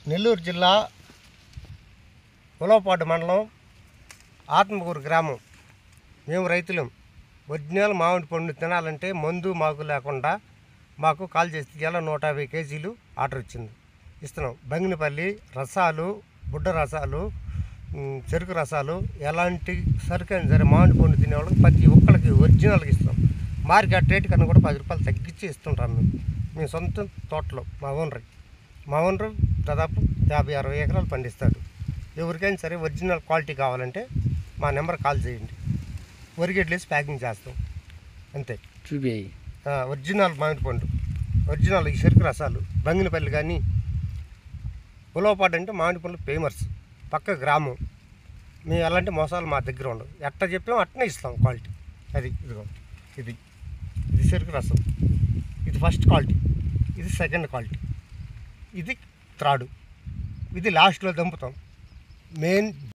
నెల్లూరు జిల్లా ఉలవపాడు మండలం ఆత్మకూరు గ్రామం. మేము రైతులం. ఒరిజినల్ మామిడి పండు తినాలంటే మందు మాకు లేకుండా మాకు కాల్ చేస్తే ఇలా 150 కేజీలు ఆర్డర్ వచ్చింది. ఇస్తున్నాం. బంగినపల్లి రసాలు, బుడ్డ రసాలు, చెరుకు రసాలు, ఎలాంటి సరుకైనా సరే మామిడి పండు తినేవాళ్ళకి ప్రతి ఒక్కరికి ఒరిజినల్గా ఇస్తున్నాం. మార్కెట్ రేటు కన్నా కూడా 10 రూపాయలు తగ్గించి ఇస్తుంటాం. మేము సొంత తోటలో మా ఓనరు దాదాపు 50-60 ఎకరాలు పండిస్తాడు. ఎవరికైనా సరే ఒరిజినల్ క్వాలిటీ కావాలంటే మా నెంబర్ కాల్ చేయండి. ఒరిగెడ్లేసి ప్యాకింగ్ చేస్తాం అంతే. ఒరిజినల్ మామిడి పండు, ఒరిజినల్ ఈ చెరుకు రసాలు, బంగినపల్లి కానీ ఉలవపాడు అంటే మామిడి పండ్లు ఫేమస్. పక్క గ్రామం. మేము ఎలాంటి మోసాలు మా దగ్గర ఉండవు. ఎట్ట చెప్పాము అట్టనే ఇస్తాం క్వాలిటీ. అది ఇదిగో ఇది చెరుకు రసం. ఇది ఫస్ట్ క్వాలిటీ, ఇది సెకండ్ క్వాలిటీ, ఇది థర్డ్, ఇది లాస్ట్లో దంపుతాం. మెయిన్